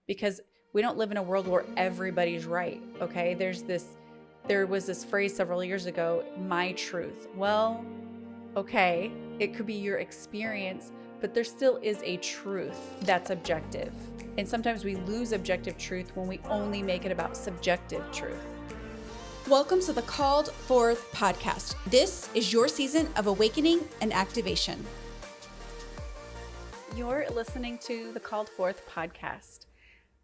because we don't live in a world where everybody's right. Okay. There was this phrase several years ago, my truth. Well, okay, it could be your experience, but there still is a truth that's objective. And sometimes we lose objective truth when we only make it about subjective truth. Welcome to the Called Forth podcast. This is your season of awakening and activation. You're listening to the Called Forth podcast.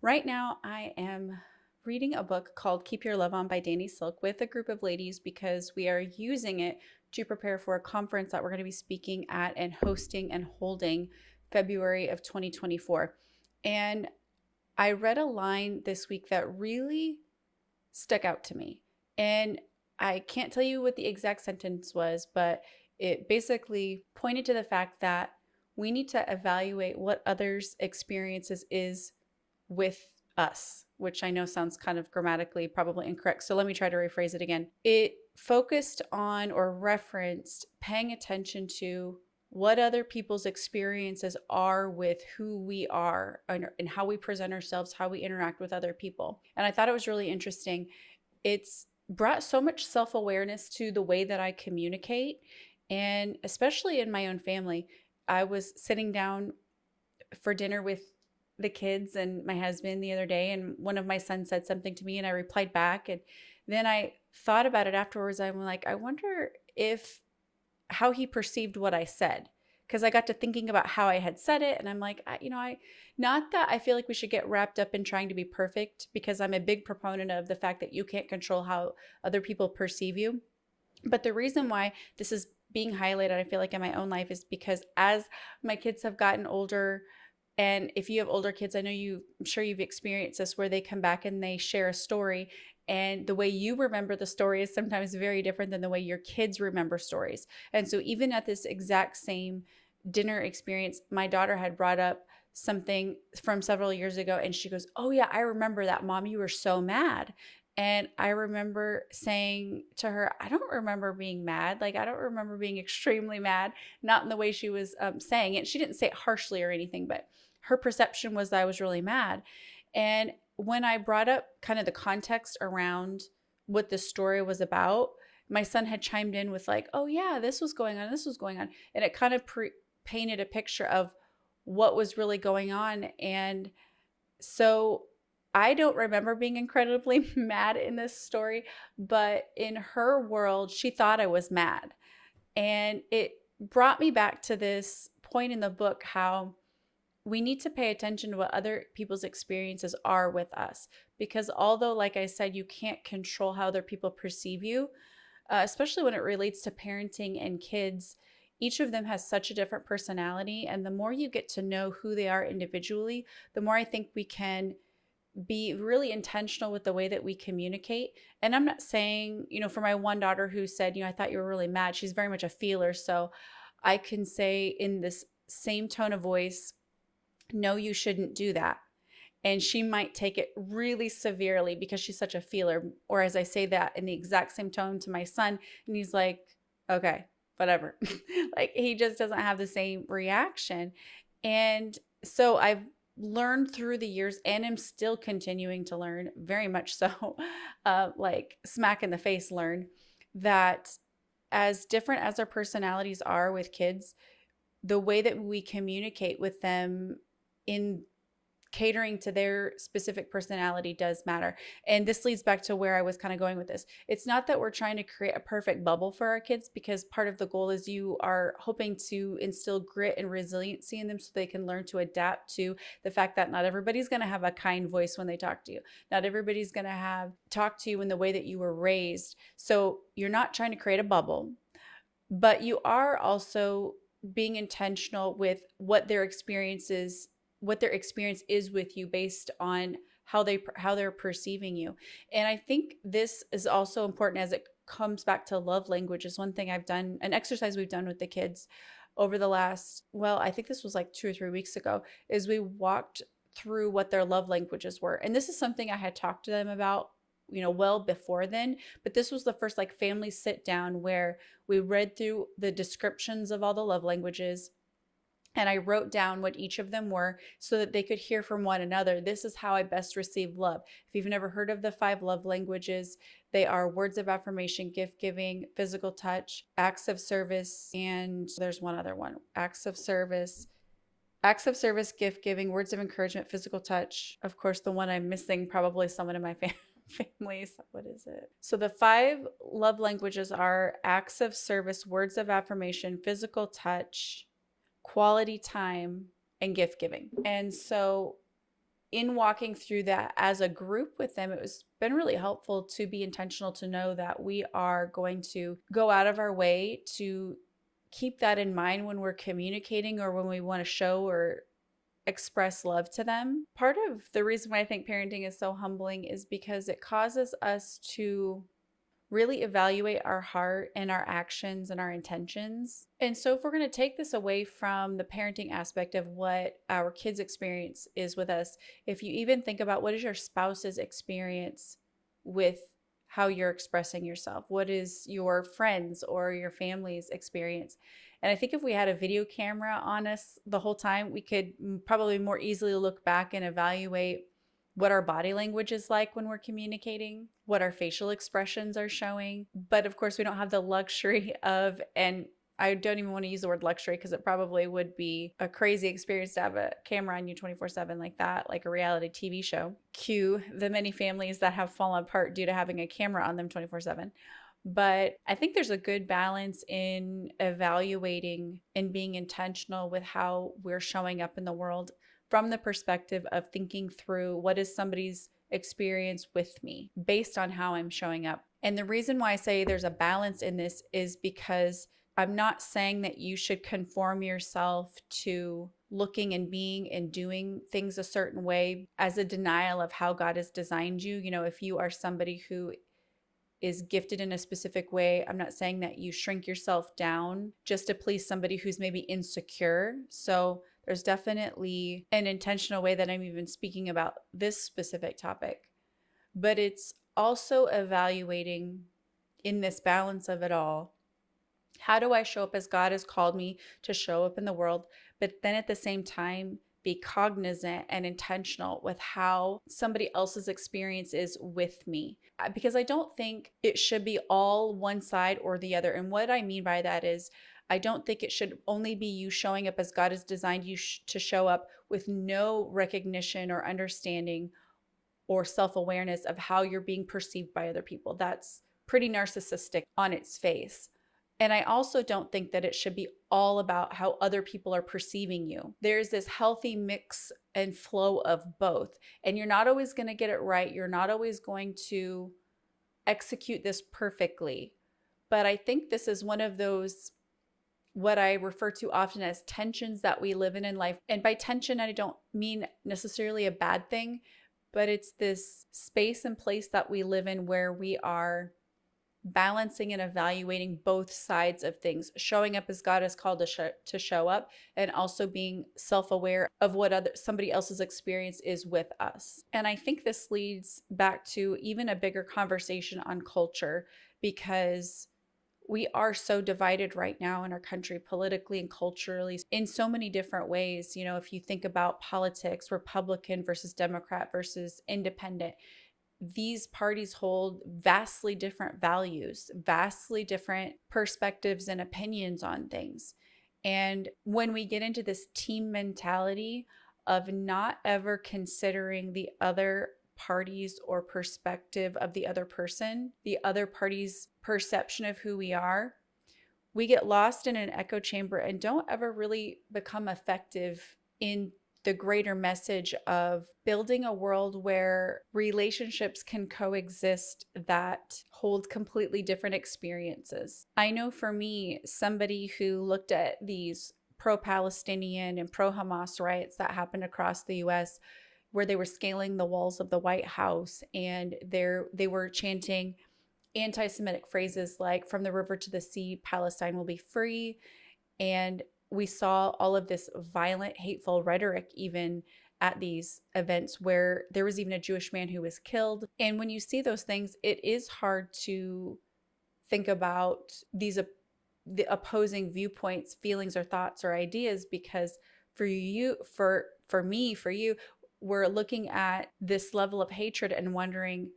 Right now, I am reading a book called Keep Your Love On by Danny Silk with a group of ladies because we are using it to prepare for a conference that we're going to be speaking at and hosting and holding February of 2024. And I read a line this week that really stuck out to me. And I can't tell you what the exact sentence was, but it basically pointed to the fact that we need to evaluate what others' experiences is with us, which I know sounds kind of grammatically probably incorrect. So let me try to rephrase it again. It focused on or referenced paying attention to what other people's experiences are with who we are and how we present ourselves, how we interact with other people. And I thought it was really interesting. It's brought so much self-awareness to the way that I communicate, and especially in my own family. I was sitting down for dinner with the kids and my husband the other day, and one of my sons said something to me and I replied back. And then I thought about it afterwards. I'm like, I wonder if how he perceived what I said. Because I got to thinking about how I had said it. And I'm like, not that I feel like we should get wrapped up in trying to be perfect, because I'm a big proponent of the fact that you can't control how other people perceive you. But the reason why this is being highlighted, I feel like in my own life, is because as my kids have gotten older, and if you have older kids, I'm sure you've experienced this, where they come back and they share a story, and the way you remember the story is sometimes very different than the way your kids remember stories. And so even at this exact same dinner experience, my daughter had brought up something from several years ago, and she goes, "Oh yeah, I remember that, Mom, you were so mad." And I remember saying to her, I don't remember being mad. Like, I don't remember being extremely mad, not in the way she was saying it. She didn't say it harshly or anything, but her perception was that I was really mad. And when I brought up kind of the context around what the story was about, my son had chimed in with like, "Oh yeah, this was going on, this was going on." And it kind of painted a picture of what was really going on. And so I don't remember being incredibly mad in this story, but in her world, she thought I was mad. And it brought me back to this point in the book, how we need to pay attention to what other people's experiences are with us. Because although, like I said, you can't control how other people perceive you, especially when it relates to parenting and kids, each of them has such a different personality. And the more you get to know who they are individually, the more I think we can be really intentional with the way that we communicate. And I'm not saying, for my one daughter who said, I thought you were really mad, she's very much a feeler. So I can say in this same tone of voice, "No, you shouldn't do that." And she might take it really severely because she's such a feeler. Or as I say that in the exact same tone to my son, and he's like, "Okay, whatever." Like, he just doesn't have the same reaction. And so I've learned through the years, and am still continuing to learn, very much so, like smack in the face learn, that as different as our personalities are with kids, the way that we communicate with them in catering to their specific personality does matter. And this leads back to where I was kind of going with this. It's not that we're trying to create a perfect bubble for our kids, because part of the goal is you are hoping to instill grit and resiliency in them so they can learn to adapt to the fact that not everybody's going to have a kind voice when they talk to you. Not everybody's going to talk to you in the way that you were raised. So you're not trying to create a bubble, but you are also being intentional with what their experience is with you, based on how they're perceiving you. And I think this is also important as it comes back to love languages. One thing I've done, an exercise we've done with the kids over the last, I think this was like 2 or 3 weeks ago, is we walked through what their love languages were. And this is something I had talked to them about, well before then, but this was the first like family sit down where we read through the descriptions of all the love languages. And I wrote down what each of them were so that they could hear from one another. This is how I best receive love. If you've never heard of the 5 love languages, they are words of affirmation, gift giving, physical touch, acts of service, and there's one other one, acts of service, gift giving, words of encouragement, physical touch. Of course, the one I'm missing, probably someone in my family. What is it? So the 5 love languages are acts of service, words of affirmation, physical touch, quality time, and gift giving. And so in walking through that as a group with them, it was been really helpful to be intentional, to know that we are going to go out of our way to keep that in mind when we're communicating or when we want to show or express love to them. Part of the reason why I think parenting is so humbling is because it causes us to really evaluate our heart and our actions and our intentions. And so, if we're going to take this away from the parenting aspect of what our kids' experience is with us, if you even think about what is your spouse's experience with how you're expressing yourself, what is your friends or your family's experience? And I think if we had a video camera on us the whole time, we could probably more easily look back and evaluate what our body language is like when we're communicating, what our facial expressions are showing. But of course, we don't have the luxury of, and I don't even want to use the word luxury because it probably would be a crazy experience to have a camera on you 24/7 like that, like a reality TV show. Cue the many families that have fallen apart due to having a camera on them 24/7. But I think there's a good balance in evaluating and being intentional with how we're showing up in the world from the perspective of thinking through what is somebody's experience with me based on how I'm showing up. And the reason why I say there's a balance in this is because I'm not saying that you should conform yourself to looking and being and doing things a certain way as a denial of how God has designed you. You know, if you are somebody who is gifted in a specific way, I'm not saying that you shrink yourself down just to please somebody who's maybe insecure. So there's definitely an intentional way that I'm even speaking about this specific topic. But it's also evaluating in this balance of it all, how do I show up as God has called me to show up in the world, but then at the same time be cognizant and intentional with how somebody else's experience is with me? Because I don't think it should be all one side or the other. And what I mean by that is, I don't think it should only be you showing up as God has designed you to show up with no recognition or understanding or self-awareness of how you're being perceived by other people. That's pretty narcissistic on its face. And I also don't think that it should be all about how other people are perceiving you. There's this healthy mix and flow of both. And you're not always going to get it right. You're not always going to execute this perfectly. But I think this is one of those, what I refer to often as tensions that we live in life. And by tension, I don't mean necessarily a bad thing, but it's this space and place that we live in where we are balancing and evaluating both sides of things, showing up as God has called to show up, and also being self-aware of what somebody else's experience is with us. And I think this leads back to even a bigger conversation on culture, because we are so divided right now in our country, politically and culturally, in so many different ways. You know, if you think about politics, Republican versus Democrat versus independent, these parties hold vastly different values, vastly different perspectives and opinions on things. And when we get into this team mentality of not ever considering the other parties or perspective of the other person, the other party's perception of who we are, we get lost in an echo chamber and don't ever really become effective in the greater message of building a world where relationships can coexist that hold completely different experiences. I know for me, somebody who looked at these pro-Palestinian and pro-Hamas riots that happened across the US, where they were scaling the walls of the White House and they were chanting anti-Semitic phrases like, "From the river to the sea, Palestine will be free." And we saw all of this violent, hateful rhetoric even at these events, where there was even a Jewish man who was killed. And when you see those things, it is hard to think about the opposing viewpoints, feelings, or thoughts or ideas, because for you, for me, for you, we're looking at this level of hatred and wondering,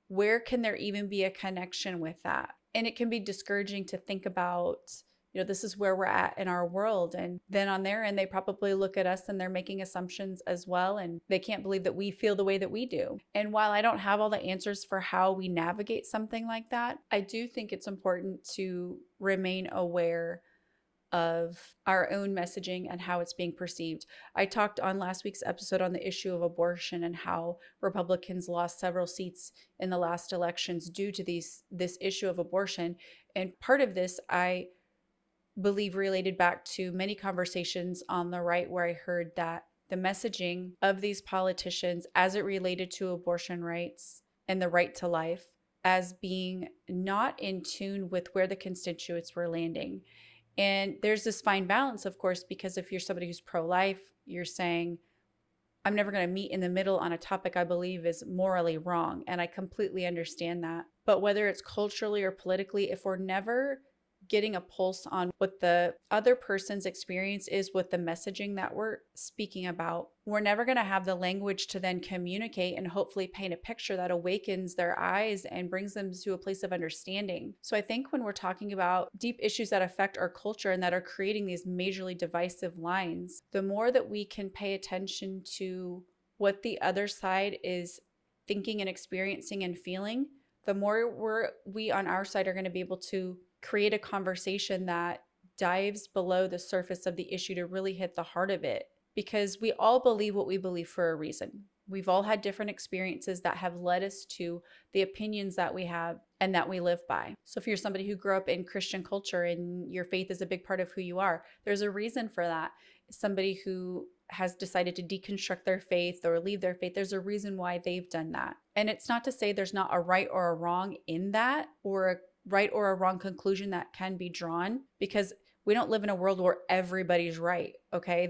where can there even be a connection with that? And it can be discouraging to think about, this is where we're at in our world. And then on their end, they probably look at us and they're making assumptions as well. And they can't believe that we feel the way that we do. And while I don't have all the answers for how we navigate something like that, I do think it's important to remain aware of our own messaging and how it's being perceived. I talked on last week's episode on the issue of abortion and how Republicans lost several seats in the last elections due to this issue of abortion. And part of this, I believe, related back to many conversations on the right where I heard that the messaging of these politicians as it related to abortion rights and the right to life as being not in tune with where the constituents were landing. And there's this fine balance, of course, because if you're somebody who's pro-life, you're saying, I'm never going to meet in the middle on a topic I believe is morally wrong. And I completely understand that. But whether it's culturally or politically, if we're never getting a pulse on what the other person's experience is with the messaging that we're speaking about, we're never going to have the language to then communicate and hopefully paint a picture that awakens their eyes and brings them to a place of understanding. So I think when we're talking about deep issues that affect our culture and that are creating these majorly divisive lines, the more that we can pay attention to what the other side is thinking and experiencing and feeling, the more we on our side are going to be able to create a conversation that dives below the surface of the issue to really hit the heart of it. Because we all believe what we believe for a reason. We've all had different experiences that have led us to the opinions that we have and that we live by. So if you're somebody who grew up in Christian culture and your faith is a big part of who you are, there's a reason for that. Somebody who has decided to deconstruct their faith or leave their faith, there's a reason why they've done that. And it's not to say there's not a right or a wrong in that, or a right or a wrong conclusion that can be drawn, because we don't live in a world where everybody's right. Okay.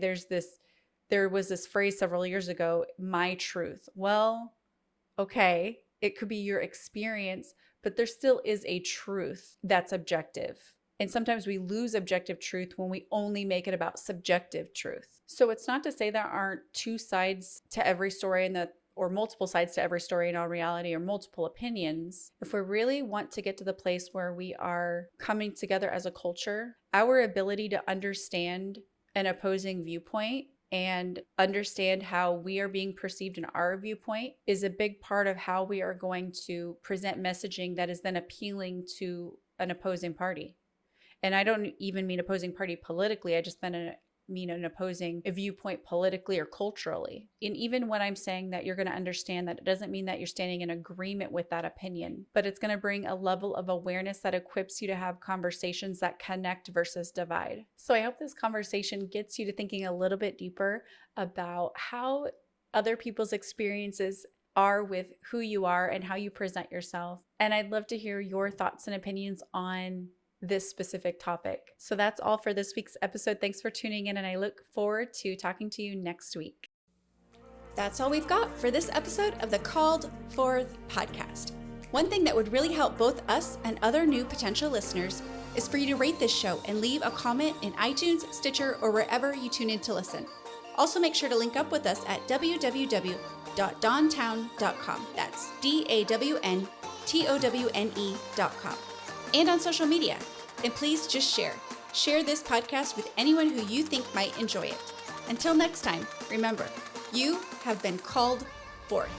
There was this phrase several years ago, my truth. Well, okay, it could be your experience, but there still is a truth that's objective. And sometimes we lose objective truth when we only make it about subjective truth. So it's not to say there aren't two sides to every story or multiple sides to every story in all reality, or multiple opinions. If we really want to get to the place where we are coming together as a culture, our ability to understand an opposing viewpoint and understand how we are being perceived in our viewpoint is a big part of how we are going to present messaging that is then appealing to an opposing party. And I don't even mean opposing party politically. I just mean an opposing viewpoint politically or culturally. And even when I'm saying that, you're going to understand that it doesn't mean that you're standing in agreement with that opinion, but it's going to bring a level of awareness that equips you to have conversations that connect versus divide. So I hope this conversation gets you to thinking a little bit deeper about how other people's experiences are with who you are and how you present yourself. And I'd love to hear your thoughts and opinions on this specific topic. So that's all for this week's episode. Thanks for tuning in, and I look forward to talking to you next week. That's all we've got for this episode of the Called Forth podcast. One thing that would really help both us and other new potential listeners is for you to rate this show and leave a comment in iTunes, Stitcher, or wherever you tune in to listen. Also, make sure to link up with us at www.dawntowne.com. That's DAWNTOWNE.com. And on social media. And please just share this podcast with anyone who you think might enjoy it. Until next time, remember, you have been called forth.